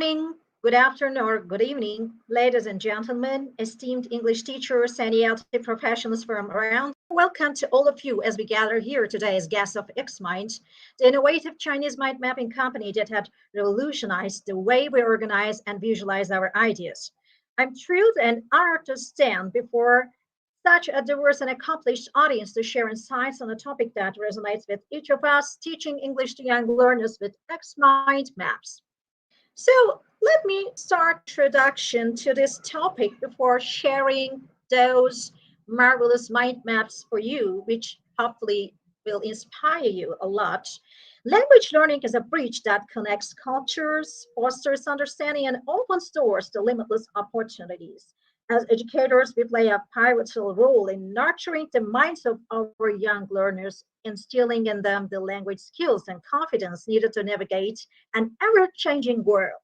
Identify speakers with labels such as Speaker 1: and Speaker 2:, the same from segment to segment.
Speaker 1: morning, good afternoon, or good evening, ladies and gentlemen, esteemed English teachers and ELT professionals from around. Welcome to all of you as we gather here today as guests of Xmind, the innovative Chinese mind mapping company that had revolutionized the way we organize and visualize our ideas. I'm thrilled and honored to stand before such a diverse and accomplished audience to share insights on a topic that resonates with each of us, teaching English to young learners with Xmind maps. So let me start introduction to this topic before sharing those marvelous mind maps for you, which hopefully will inspire you a lot. Language learning is a bridge that connects cultures, fosters understanding, and opens doors to limitless opportunities. As educators, we play a pivotal role in nurturing the minds of our young learners, instilling in them the language skills and confidence needed to navigate an ever-changing world.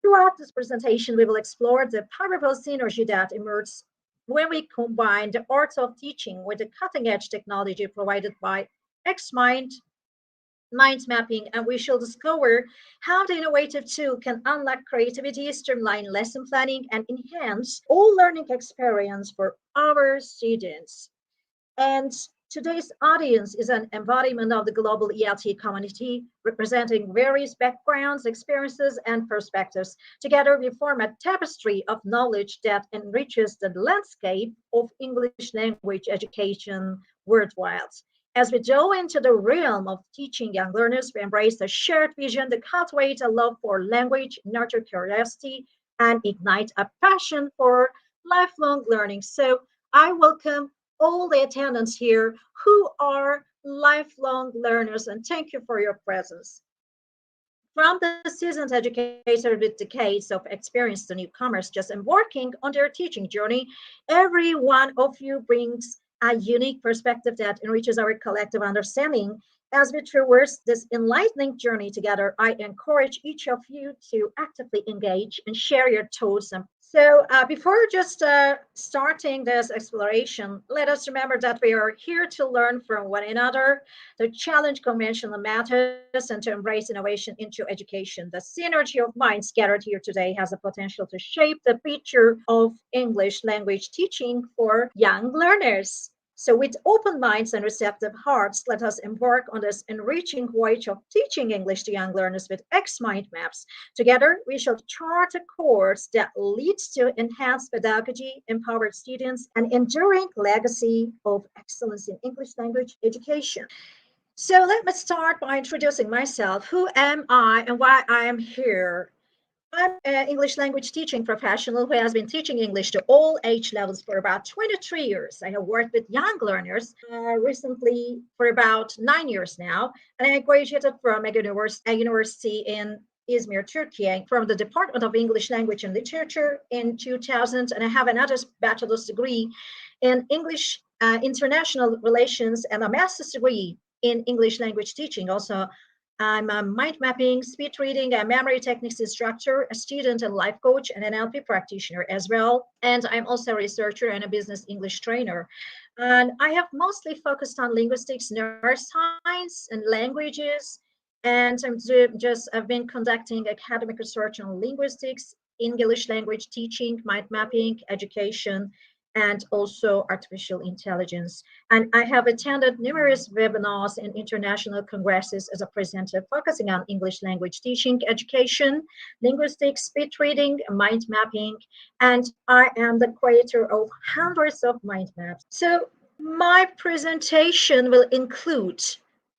Speaker 1: Throughout this presentation, we will explore the powerful synergy that emerges when we combine the arts of teaching with the cutting-edge technology provided by Xmind mind mapping, and we shall discover how the innovative tool can unlock creativity, streamline lesson planning, and enhance all learning experience for our students. And today's audience is an embodiment of the global ELT community, representing various backgrounds, experiences, and perspectives. Together, we form a tapestry of knowledge that enriches the landscape of English language education worldwide. As we delve into the realm of teaching young learners, we embrace a shared vision to cultivate a love for language, nurture curiosity, and ignite a passion for lifelong learning. So I welcome all the attendants here who are lifelong learners, and thank you for your presence. From the seasoned educator with decades of experience to newcomers just embarking on their teaching journey, every one of you brings a unique perspective that enriches our collective understanding. As we traverse this enlightening journey together, I encourage each of you to actively engage and share your thoughts. So before just starting this exploration, let us remember that we are here to learn from one another, to challenge conventional methods, and to embrace innovation into education. The synergy of minds gathered here today has the potential to shape the future of English language teaching for young learners. So with open minds and receptive hearts, let us embark on this enriching voyage of teaching English to young learners with Xmind maps. Together, we shall chart a course that leads to enhanced pedagogy, empowered students, and enduring legacy of excellence in English language education. So let me start by introducing myself. Who am I and why I am here? I'm an English language teaching professional who has been teaching English to all age levels for about 23 years. I have worked with young learners recently for about 9 years now, and I graduated from a university in Izmir, Turkey, from the Department of English Language and Literature in 2000, and I have another bachelor's degree in English International Relations and a master's degree in English language teaching. Also, I'm a mind mapping, speed reading, and memory techniques instructor, a student and life coach, and an NLP practitioner as well. And I'm also a researcher and a business English trainer. And I have mostly focused on linguistics, neuroscience, and languages. And I've been conducting academic research on linguistics, English language teaching, mind mapping, education, and also artificial intelligence. And I have attended numerous webinars and international congresses as a presenter focusing on English language teaching, education, linguistics, speed reading, mind mapping, and I am the creator of hundreds of mind maps. So my presentation will include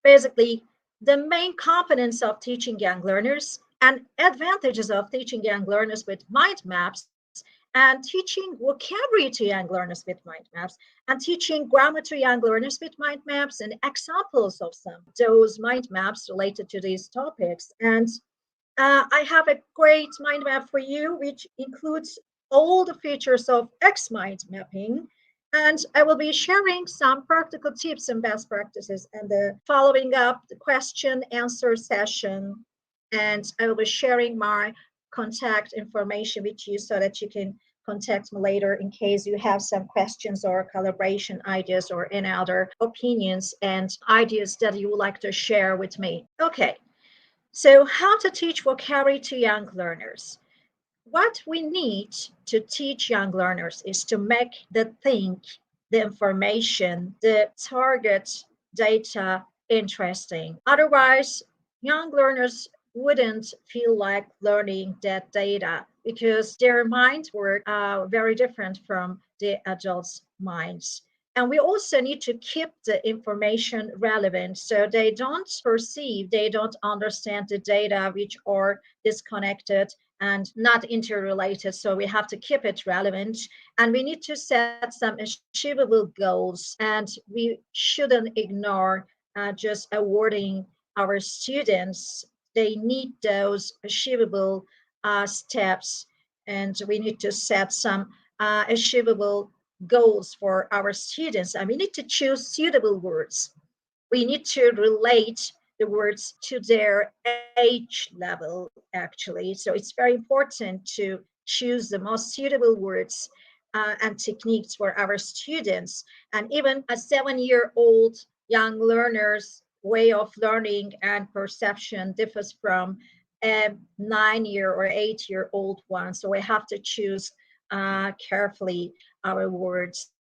Speaker 1: basically the main components of teaching young learners and advantages of teaching young learners with mind maps, and teaching vocabulary to young learners with mind maps, and teaching grammar to young learners with mind maps, and examples of some of those mind maps related to these topics. And I have a great mind map for you, which includes all the features of Xmind mapping. And I will be sharing some practical tips and best practices and the following up the question answer session. And I will be sharing my contact information with you so that you can contact me later in case you have some questions or collaboration ideas or any other opinions and ideas that you would like to share with me. Okay, So how to teach vocabulary to young learners? What we need to teach young learners is to make the the information, the target data interesting. Otherwise, young learners wouldn't feel like learning that data because their minds work very different from the adults' minds. And we also need to keep the information relevant so they don't perceive, they don't understand the data which are disconnected and not interrelated. So we have to keep it relevant, and we need to set some achievable goals, and we shouldn't ignore just awarding our students. They need those achievable steps, and we need to set some achievable goals for our students, and we need to choose suitable words. We need to relate the words to their age level, actually. So it's very important to choose the most suitable words and techniques for our students. And even a 7-year-old young learner's way of learning and perception differs from a 9-year or 8-year-old one. So we have to choose carefully our words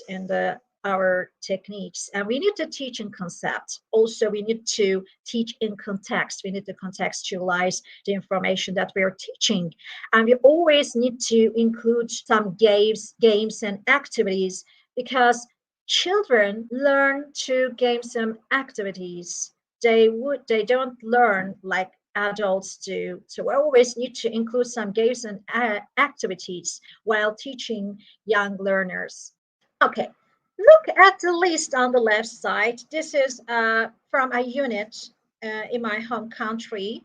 Speaker 1: and our techniques. And we need to teach in concept. Also, we need to teach in context. We need to contextualize the information that we are teaching. And we always need to include some games and activities because children learn through games and activities. They don't learn like adults do. So we always need to include some games and activities while teaching young learners. Okay, look at the list on the left side. This is from a unit in my home country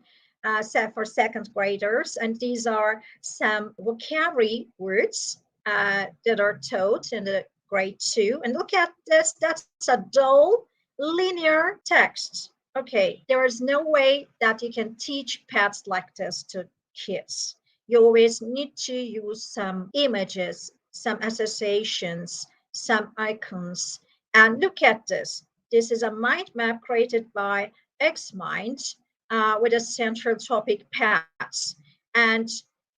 Speaker 1: set for second graders, and these are some vocabulary words that are taught in the grade 2. And look at this, that's a dull linear text. Okay, there is no way that you can teach pets like this to kids. You always need to use some images, some associations, some icons. And look at this. This is a mind map created by Xmind with a central topic pets. And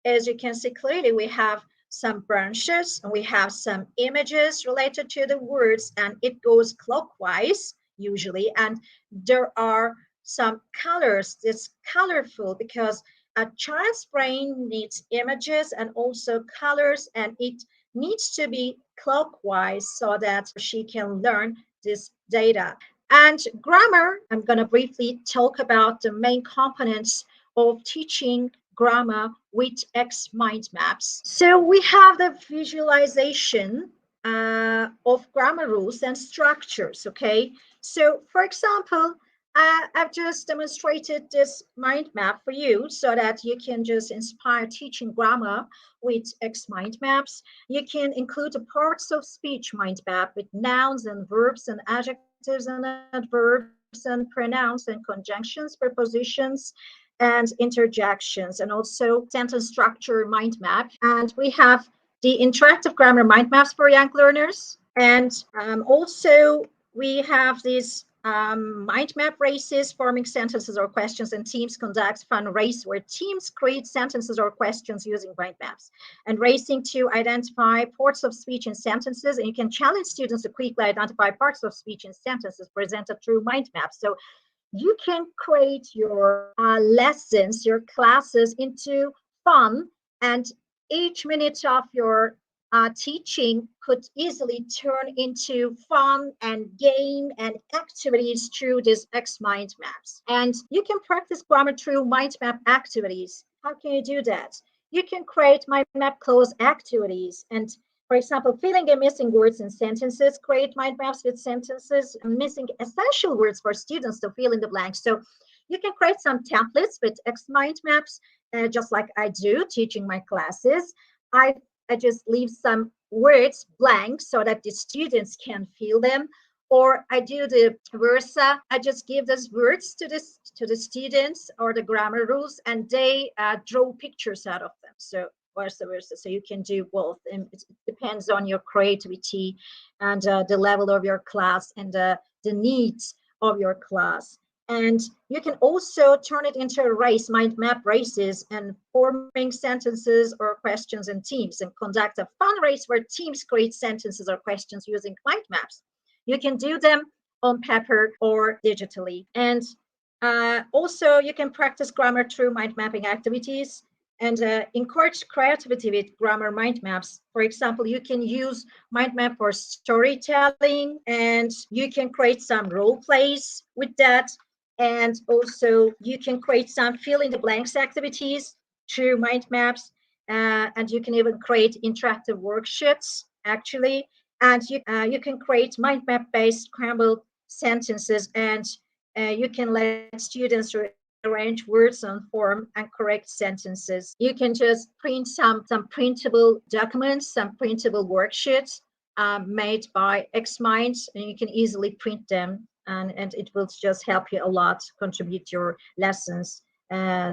Speaker 1: as you can see clearly, we have some branches and we have some images related to the words, and it goes clockwise usually. And there are some colors. It's colorful because a child's brain needs images and also colors, and it needs to be clockwise so that she can learn this data. And grammar, I'm going to briefly talk about the main components of teaching grammar with Xmind maps. So we have the visualization of grammar rules and structures, okay? So for example, I've just demonstrated this mind map for you so that you can just inspire teaching grammar with Xmind maps. You can include a parts of speech mind map with nouns and verbs and adjectives and adverbs and pronouns and conjunctions, prepositions, and interjections, and also sentence structure mind map. And we have the interactive grammar mind maps for young learners. And also we have these mind map races, forming sentences or questions, and teams conduct fun race where teams create sentences or questions using mind maps. And racing to identify parts of speech in sentences, and you can challenge students to quickly identify parts of speech in sentences presented through mind maps. So you can create your lessons, your classes into fun, and each minute of your teaching could easily turn into fun and game and activities through these Xmind maps. And you can practice grammar through mind map activities. How can you do that? You can create mind map close activities. And for example, filling in missing words in sentences, create mind maps with sentences missing essential words for students to fill in the blanks. So you can create some templates with Xmind maps, just like I do teaching my classes. I just leave some words blank so that the students can fill them. Or I do the versa. I just give those words to the students or the grammar rules, and they draw pictures out of them. So vice versa. So you can do both, and it depends on your creativity and the level of your class and the needs of your class. And you can also turn it into a race, mind map races, and forming sentences or questions in teams, and conduct a fun race where teams create sentences or questions using mind maps. You can do them on paper or digitally. And also, you can practice grammar through mind mapping activities and encourage creativity with grammar mind maps. For example, you can use mind map for storytelling, and you can create some role plays with that. And also, you can create some fill in the blanks activities through mind maps. And you can even create interactive worksheets, actually. And you can create mind map based scrambled sentences, and you can let students arrange words on form and correct sentences. You can just print some printable documents, some printable worksheets made by Xmind, and you can easily print them, and it will just help you a lot, contribute your lessons,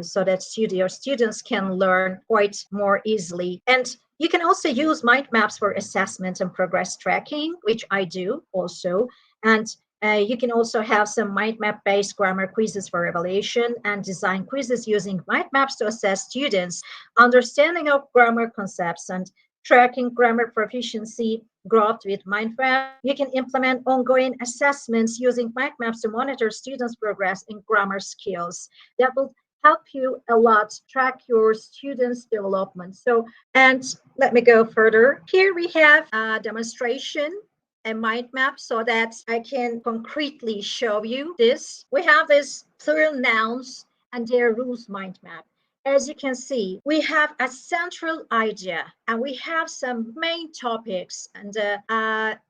Speaker 1: so that your students can learn quite more easily. And you can also use mind maps for assessment and progress tracking, which I do also. And you can also have some mind map based grammar quizzes for evaluation, and design quizzes using mind maps to assess students' understanding of grammar concepts, and tracking grammar proficiency growth with mind map. You can implement ongoing assessments using mind maps to monitor students' progress in grammar skills. That will help you a lot track your students' development. So, and let me go further. Here we have a demonstration, a mind map, so that I can concretely show you this. We have this plural nouns and their rules mind map. As you can see, we have a central idea, and we have some main topics, and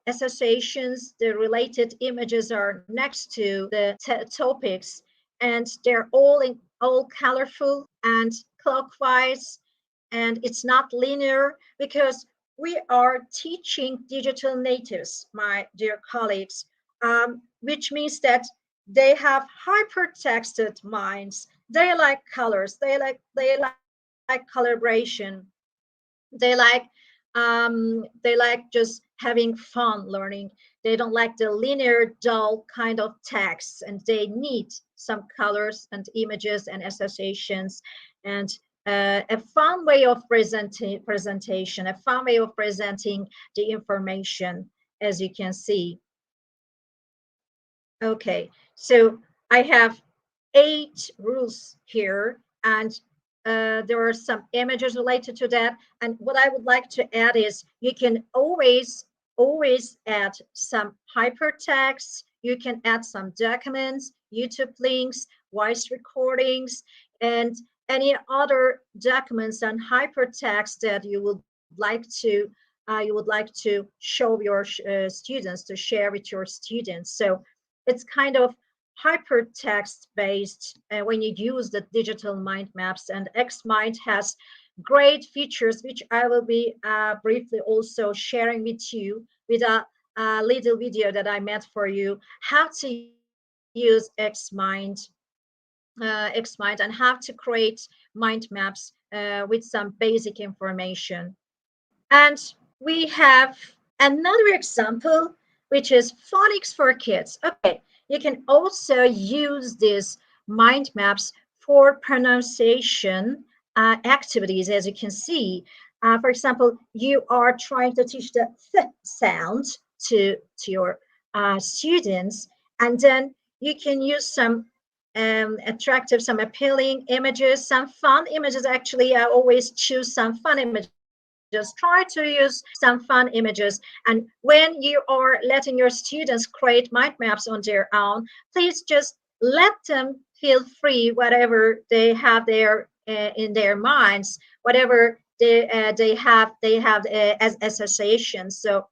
Speaker 1: associations. The related images are next to the topics, and they're all colorful and clockwise, and it's not linear, because we are teaching digital natives, my dear colleagues, which means that they have hypertexted minds. They like colors. They like collaboration. They like just having fun learning. They don't like the linear, dull kind of text, and they need some colors and images and associations, and a fun way of presentation, a fun way of presenting the information, as you can see. Okay, so I have 8 rules here, and there are some images related to that. And what I would like to add is you can always add some hypertext. You can add some documents, YouTube links, voice recordings, and any other documents and hypertext that you would like to show your students, to share with your students. So it's kind of hypertext based when you use the digital mind maps. And Xmind has great features, which I will be briefly also sharing with you with a little video that I made for you, how to use Xmind and how to create mind maps with some basic information. And we have another example, which is phonics for kids. Okay, you can also use these mind maps for pronunciation activities, as you can see. For example, you are trying to teach the th sound to your students, and then you can use some attractive, some appealing images, some fun images. Actually, I always choose some fun images. Just try to use some fun images. And when you are letting your students create mind maps on their own, please just let them feel free, whatever they have there in their minds, whatever they have as associations. So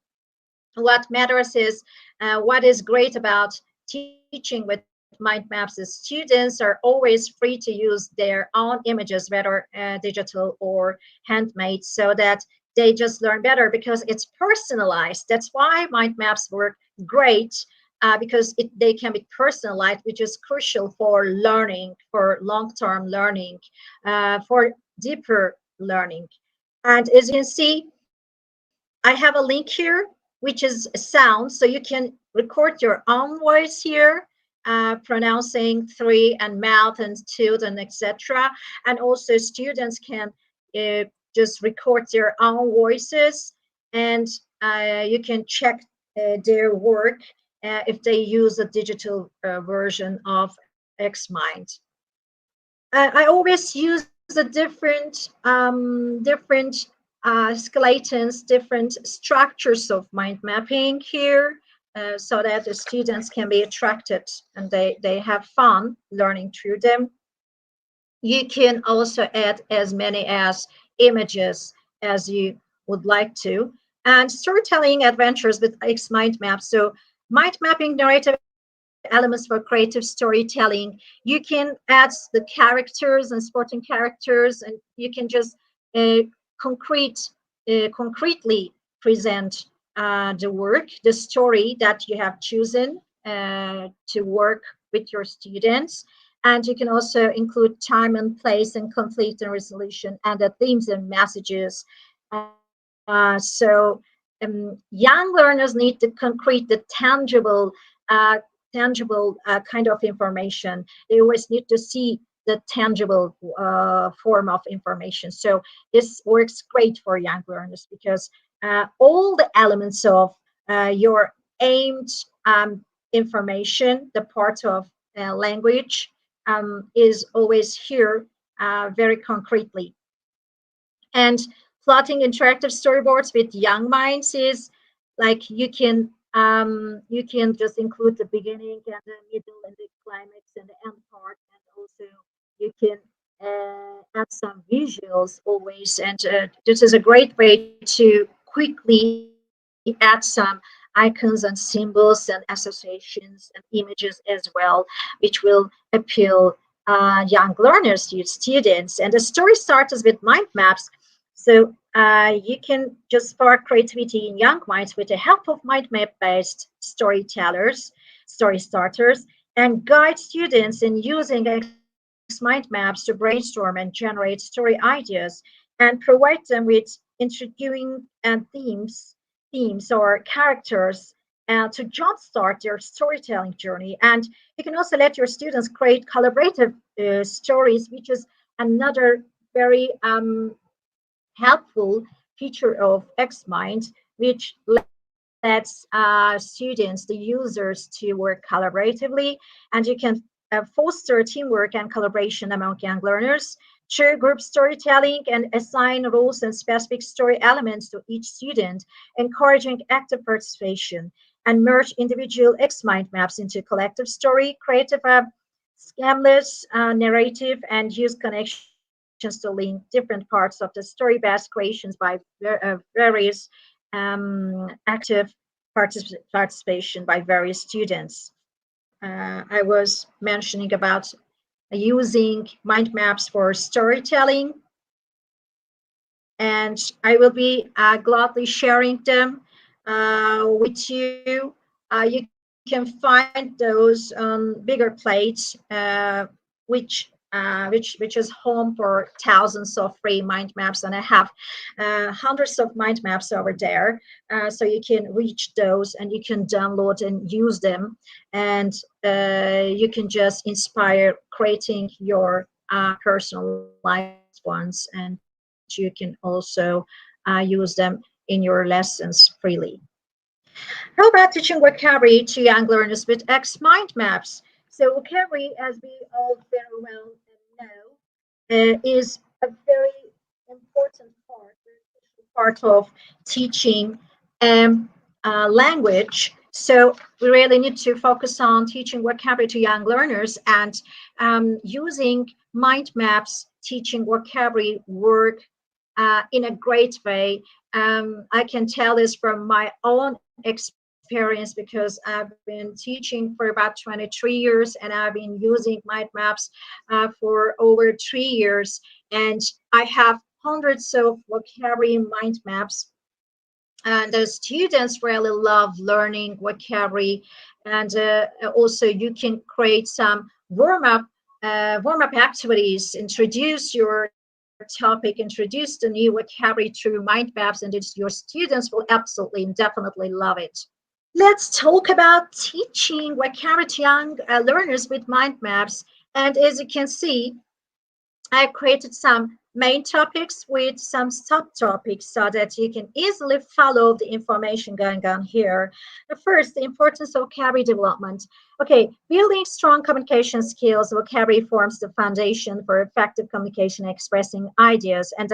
Speaker 1: what matters is what is great about teaching with mind maps is students are always free to use their own images, whether digital or handmade, so that they just learn better, because it's personalized. That's why mind maps work great, because they can be personalized, which is crucial for learning, for long-term learning, for deeper learning. And as you can see, I have a link here, which is a sound, so you can record your own voice here, pronouncing 3 and mouth and tooth and etc. And also students can just record their own voices, and you can check their work if they use a digital version of Xmind. I always use the different skeletons, different structures of mind mapping here, so that the students can be attracted and they have fun learning through them. You can also add as many as images as you would like to. And storytelling adventures with Xmind maps. So mind mapping narrative elements for creative storytelling. You can add the characters and supporting characters, and you can just uh, concretely present the work, the story that you have chosen to work with your students. And you can also include time and place and conflict and resolution and the themes and messages. Young learners need the concrete, the tangible kind of information. They always need to see the tangible form of information. So this works great for young learners because all the elements of your aimed information, the part of language, is always here very concretely. And plotting interactive storyboards with young minds is like you can just include the beginning and the middle and the climax and the end part, and also you can add some visuals always. And this is a great way to quickly add some icons and symbols and associations and images as well, which will appeal young learners, to students. And the story starts with mind maps. So you can just spark creativity in young minds with the help of mind map-based storytellers, story starters, and guide students in using Xmind maps to brainstorm and generate story ideas, and provide them with intriguing themes or characters to jumpstart their storytelling journey. And you can also let your students create collaborative stories, which is another very helpful feature of Xmind, which lets students, the users, to work collaboratively, and you can foster teamwork and collaboration among young learners through group storytelling and assign roles and specific story elements to each student, encouraging active participation, and merge individual Xmind maps into collective story, creative scamless narrative, and use connections to link different parts of the story-based creations by various active participation by various students. I was mentioning about using mind maps for storytelling, and I will be gladly sharing them with you. You can find those on bigger plates, which is home for thousands of free mind maps, and I have hundreds of mind maps over there. So you can reach those and you can download and use them, and you can just inspire creating your personalized ones, and you can also use them in your lessons freely. How about teaching vocabulary to young learners with Xmind maps? So vocabulary, as we all very well know, is a very important part of teaching language. So we really need to focus on teaching vocabulary to young learners, and using mind maps teaching vocabulary work in a great way. I can tell this from my own experience because I've been teaching for about 23 years, and I've been using mind maps for over 3 years, and I have hundreds of vocabulary mind maps. And the students really love learning vocabulary, and also you can create some warm-up activities, introduce your topic, introduce the new vocabulary through mind maps, and your students will absolutely and definitely love it. Let's talk about teaching vocabulary to young learners with mind maps. And as you can see, I created some main topics with some subtopics so that you can easily follow the information going on here. First, the importance of vocabulary development. Okay, building strong communication skills, vocabulary forms the foundation for effective communication, expressing ideas, and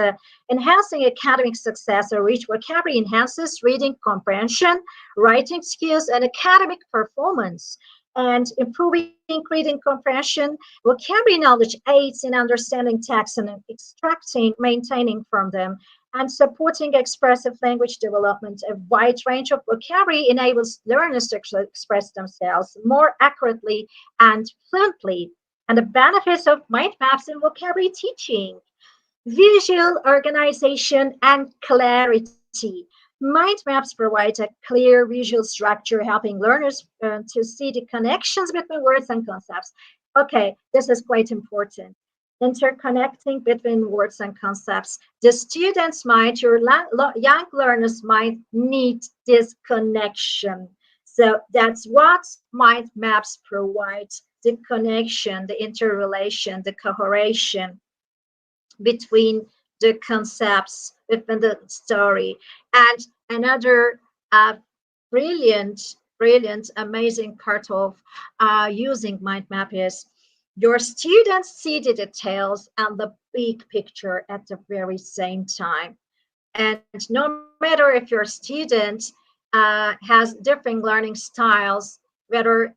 Speaker 1: enhancing academic success or rich vocabulary enhances reading comprehension, writing skills, and academic performance. And improving reading comprehension, vocabulary knowledge aids in understanding texts and extracting, maintaining from them, and supporting expressive language development. A wide range of vocabulary enables learners to express themselves more accurately and fluently. And the benefits of mind maps in vocabulary teaching: visual organization and clarity. Mind maps provide a clear visual structure, helping learners to see the connections between words and concepts. Okay, this is quite important. Interconnecting between words and concepts. The students might, your young learners might need this connection. So that's what mind maps provide: the connection, the interrelation, the cohesion between the concepts within the story. And another brilliant, amazing part of using mind map is your students see the details and the big picture at the very same time. And no matter if your student has different learning styles, whether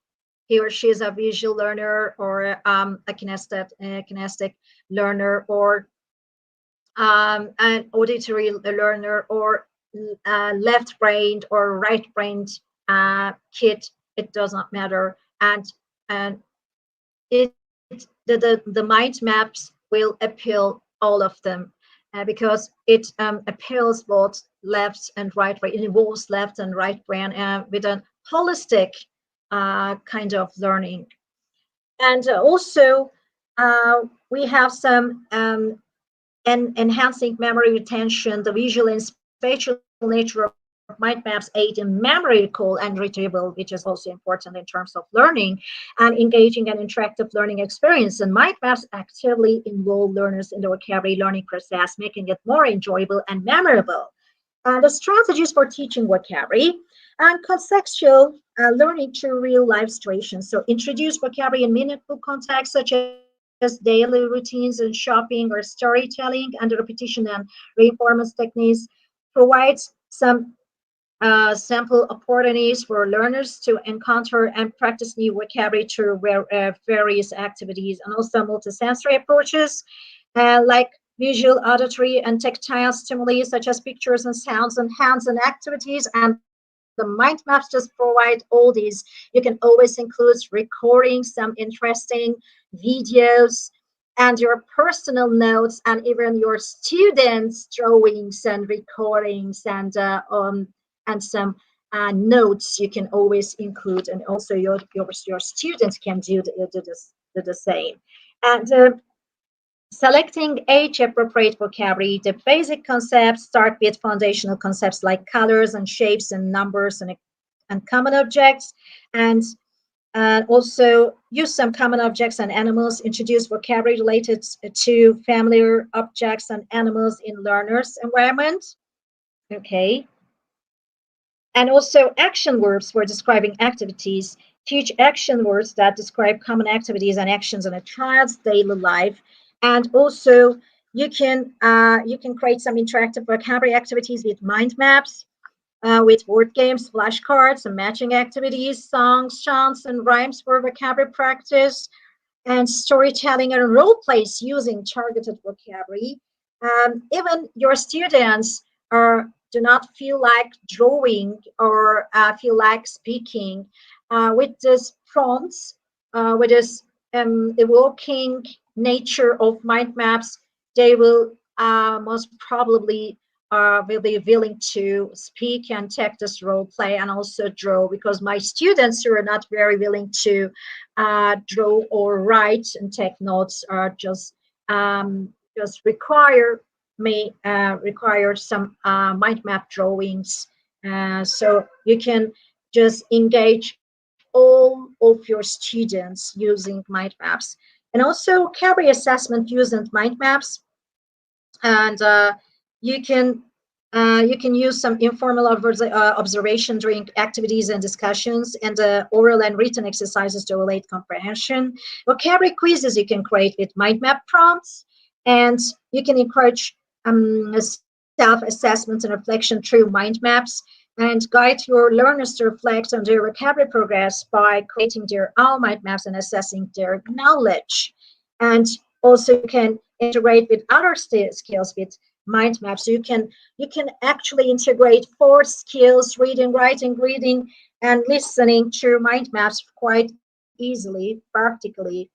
Speaker 1: he or she is a visual learner or a kinesthetic learner, or an auditory learner, or left-brained or right-brained kid, it does not matter. And it the mind maps will appeal all of them because it appeals both left and right brain. It involves left and right brain with a holistic kind of learning. And also we have some enhancing memory retention. The visual and spatial nature of mind maps aid in memory recall and retrieval, which is also important in terms of learning and engaging and interactive learning experience. And mind maps actively involve learners in the vocabulary learning process, making it more enjoyable and memorable. And the strategies for teaching vocabulary and contextual learning through real life situations. So introduce vocabulary in meaningful contexts such as daily routines and shopping or storytelling, and the repetition and reinforcement techniques. Provides some sample opportunities for learners to encounter and practice new vocabulary through various activities, and also multisensory approaches like visual, auditory, and tactile stimuli such as pictures and sounds and hands-on activities. And the mind maps just provide all these. You can always include recording some interesting videos and your personal notes, and even your students' drawings and recordings, and some notes you can always include, and also your students can do the same. And selecting age-appropriate vocabulary. The basic concepts start with foundational concepts like colors and shapes and numbers and common objects, and also use some common objects and animals. Introduce vocabulary related to familiar objects and animals in learners' environment. Okay. And also action verbs for describing activities. Teach action words that describe common activities and actions in a child's daily life. And also you can create some interactive vocabulary activities with mind maps, with word games, flashcards, and matching activities, songs, chants, and rhymes for vocabulary practice, and storytelling and role plays using targeted vocabulary. Even your students do not feel like drawing or feel like speaking, with this prompts, with this evoking nature of mind maps, they will most probably will be willing to speak and take this role play and also draw, because my students who are not very willing to draw or write and take notes are just require some mind map drawings. So you can just engage all of your students using mind maps. And also carry assessment using mind maps. And you can use some informal observation during activities and discussions, and oral and written exercises to relate comprehension. Vocabulary quizzes you can create with mind map prompts, and you can encourage self-assessment and reflection through mind maps, and guide your learners to reflect on their vocabulary progress by creating their own mind maps and assessing their knowledge. And also you can integrate with other skills with mind maps. So you can actually integrate 4 skills: reading, writing, reading, and listening to mind maps quite easily, practically.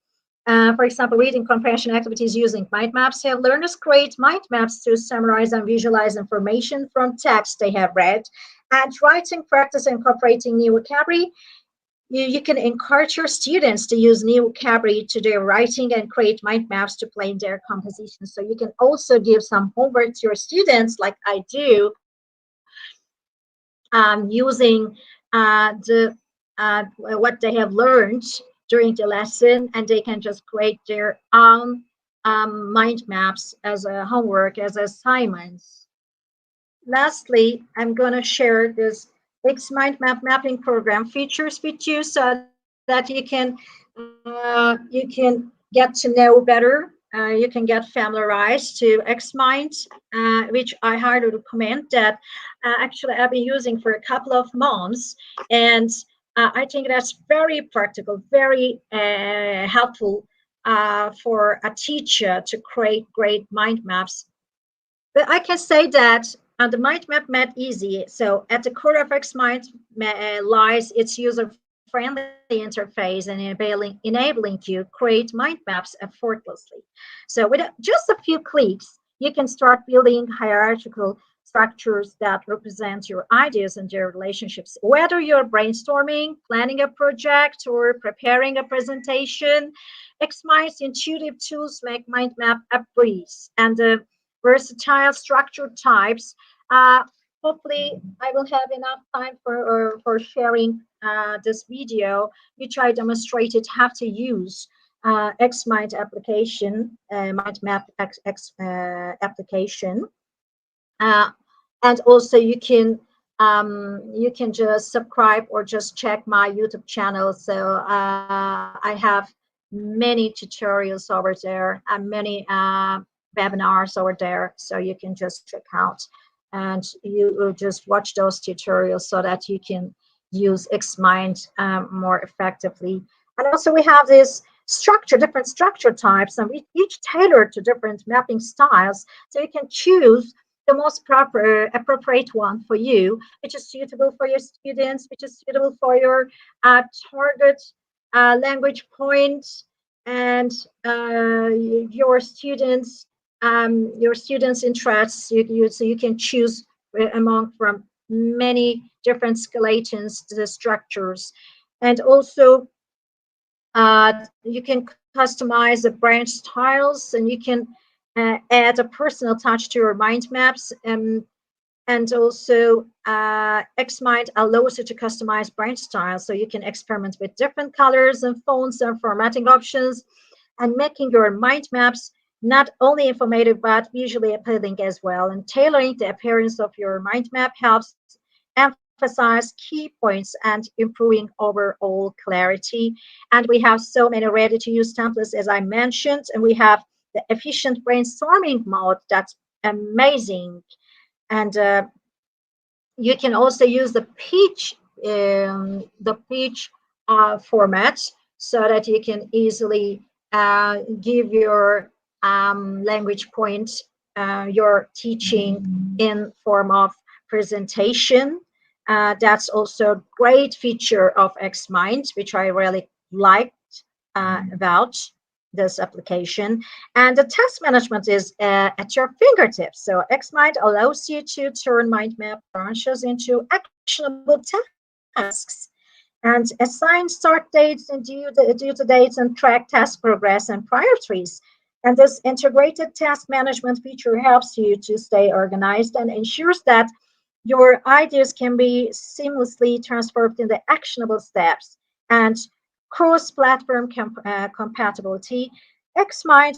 Speaker 1: For example, reading comprehension activities using mind maps have learners create mind maps to summarize and visualize information from text they have read. And writing practice incorporating new vocabulary, you can encourage your students to use new vocabulary to their writing and create mind maps to plan their composition. So you can also give some homework to your students, like I do, using what they have learned during the lesson, and they can just create their own mind maps as a homework, as assignments. Lastly, I'm going to share this Xmind mapping program features with you so that you can get to know better. You can get familiarized to Xmind, which I highly recommend. That actually I've been using for a couple of months, and I think that's very practical, very helpful for a teacher to create great mind maps. But I can say that the mind map made easy. So at the core of Xmind lies its user-friendly interface and enabling you create mind maps effortlessly. So with just a few clicks, you can start building hierarchical structures that represent your ideas and your relationships. Whether you're brainstorming, planning a project, or preparing a presentation, Xmind's intuitive tools make mind map a breeze. And the versatile structure types. Hopefully, I will have enough time for sharing this video, which I demonstrated how to use Xmind application, Mind Map application, and also you can just subscribe or just check my YouTube channel. So I have many tutorials over there and many webinars over there, so you can just check out, and you will just watch those tutorials so that you can use Xmind more effectively. And also we have this different structure types, and we each tailored to different mapping styles, so you can choose the most appropriate one for you, which is suitable for your students, which is suitable for your target language points, and your students' interests. So you can choose among from many different skeletons, the structures, and also you can customize the branch styles, and you can add a personal touch to your mind maps. And also Xmind allows you to customize branch styles, so you can experiment with different colors and fonts and formatting options, and making your mind maps not only informative but visually appealing as well. And tailoring the appearance of your mind map helps emphasize key points and improving overall clarity. And we have so many ready-to-use templates, as I mentioned, and we have the efficient brainstorming mode that's amazing. And you can also use the pitch format, so that you can easily give your language point, your teaching in form of presentation. That's also a great feature of Xmind, which I really liked about this application. And the task management is at your fingertips. So Xmind allows you to turn mind map branches into actionable tasks, and assign start dates and due dates, and track task progress and priorities. And this integrated task management feature helps you to stay organized and ensures that Your ideas can be seamlessly transferred in the actionable steps. And cross-platform compatibility. Xmind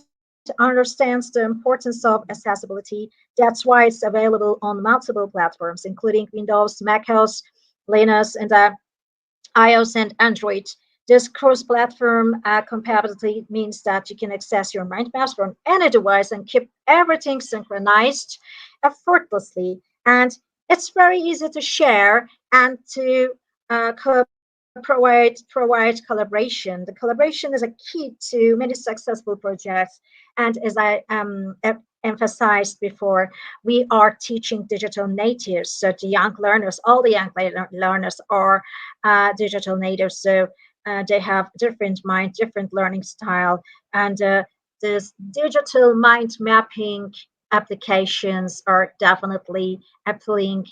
Speaker 1: understands the importance of accessibility. That's why it's available on multiple platforms, including Windows, macOS, Linux, and iOS and Android. This cross-platform compatibility means that you can access your mind maps from any device and keep everything synchronized effortlessly. And it's very easy to share and to provide collaboration. The collaboration is a key to many successful projects. And as I emphasized before, we are teaching digital natives. So the young learners, all the young learners are digital natives. So they have different mind, different learning style, and this digital mind mapping applications are definitely appealing,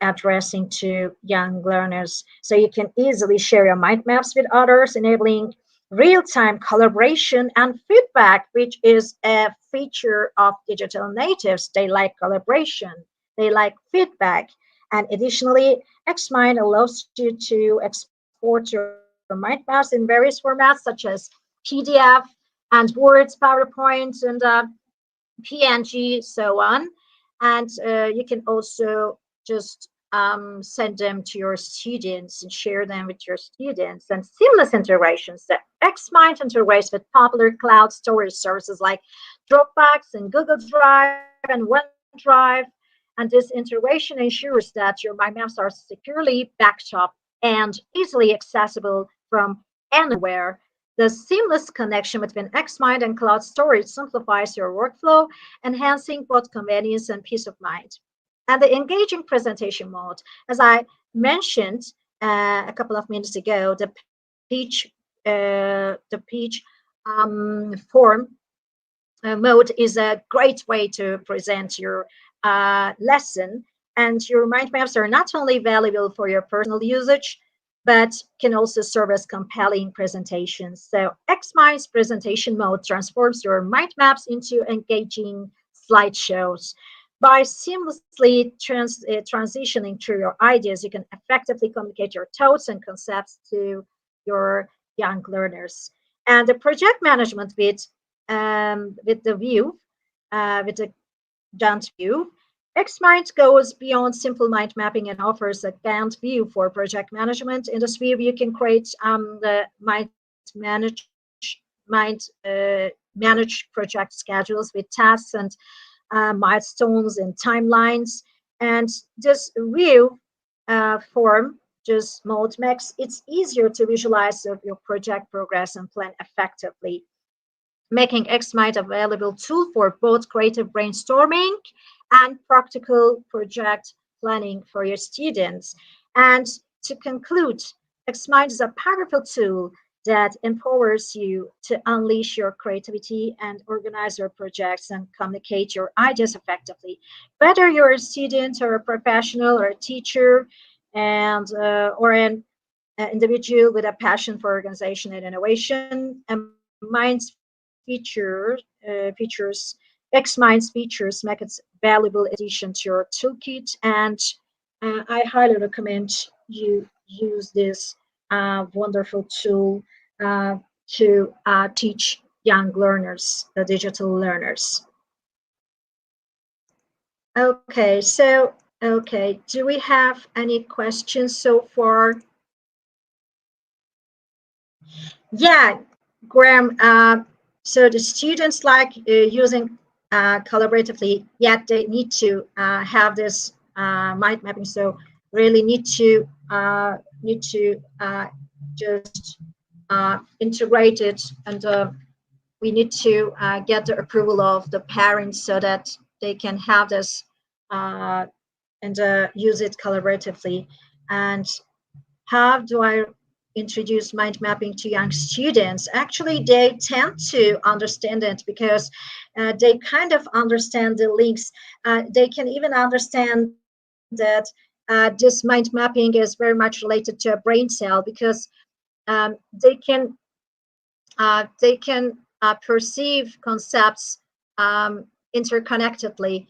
Speaker 1: addressing to young learners. So you can easily share your mind maps with others, enabling real-time collaboration and feedback, which is a feature of digital natives. They like collaboration, they like feedback. And additionally, Xmind allows you to export your mind maps in various formats such as PDF and Words, PowerPoint, and PNG, so on. And you can also just send them to your students and share them with your students. And seamless integrations. The Xmind integrates with popular cloud storage services like Dropbox and Google Drive and OneDrive. And this integration ensures that your mind maps are securely backed up and easily accessible from anywhere. The seamless connection between Xmind and cloud storage simplifies your workflow, enhancing both convenience and peace of mind. And the engaging presentation mode, as I mentioned a couple of minutes ago, the peach form mode is a great way to present your lesson. And your mind maps are not only valuable for your personal usage, but can also serve as compelling presentations. So Xmind's presentation mode transforms your mind maps into engaging slideshows. By seamlessly transitioning through your ideas, you can effectively communicate your thoughts and concepts to your young learners. And the project management with the view, with the Gantt view. Xmind goes beyond simple mind mapping and offers a Gantt view for project management. In this view, you can create the manage project schedules with tasks and milestones and timelines. And this view form just mode makes it easier to visualize your project progress and plan effectively, making Xmind available tool for both creative brainstorming and practical project planning for your students. And to conclude, Xmind is a powerful tool that empowers you to unleash your creativity and organize your projects and communicate your ideas effectively. Whether you're a student or a professional or a teacher and or an individual with a passion for organization and innovation, Xmind's features make it valuable addition to your toolkit, and I highly recommend you use this wonderful tool to teach young learners, the digital learners. Okay, do we have any questions so far? Yeah, Graham. So the students like using collaboratively, yet they need to have this mind mapping. So really need to just integrate it, and we need to get the approval of the parents so that they can have this and use it collaboratively. And how do I introduce mind mapping to young students? Actually, they tend to understand it because they kind of understand the links. They can even understand that this mind mapping is very much related to a brain cell, because they can perceive concepts interconnectedly.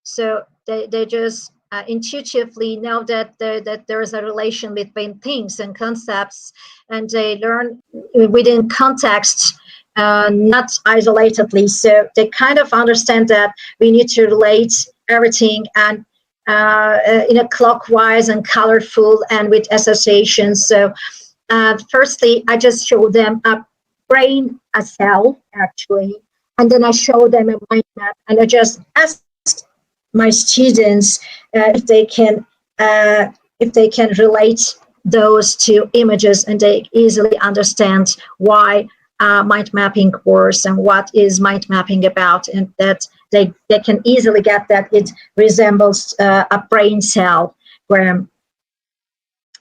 Speaker 1: So they just intuitively know that there is a relation between things and concepts, and they learn within context, not isolatedly. So they kind of understand that we need to relate everything and in a clockwise and colorful and with associations. So firstly, I just show them a brain, a cell actually, and then I show them a mind map, and I just ask my students if they can relate those two images, and they easily understand why mind mapping works and what is mind mapping about, and that they can easily get that it resembles a brain cell. Where,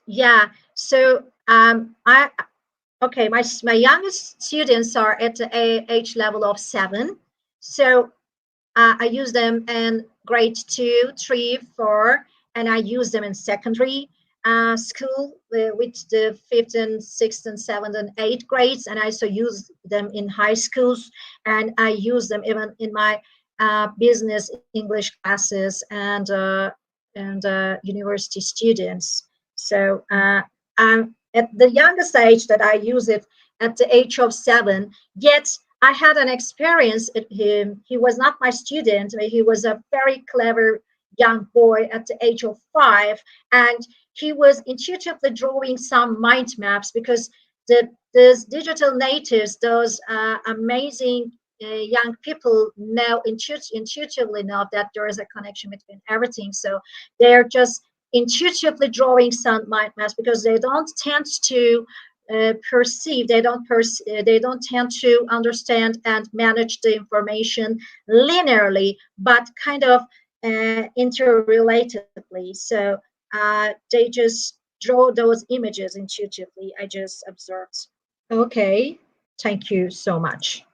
Speaker 1: yeah, so okay, my youngest students are at the age level of 7, so I use them in grade 2, 3, 4, and I use them in secondary school with the 5th and 6th and 7th and 8th grades, and I also use them in high schools, and I use them even in my business English classes and university students. So I'm at the youngest age that I use it, at the age of 7, yet I had an experience at him. He was not my student. He was a very clever young boy at the age of 5, and he was intuitively drawing some mind maps, because those digital natives, those amazing young people know intuitively know that there is a connection between everything. So they're just intuitively drawing some mind maps, because they don't tend to perceive, they don't tend to understand and manage the information linearly, but kind of interrelatedly. So they just draw those images intuitively. I just observed. Okay, thank you so much.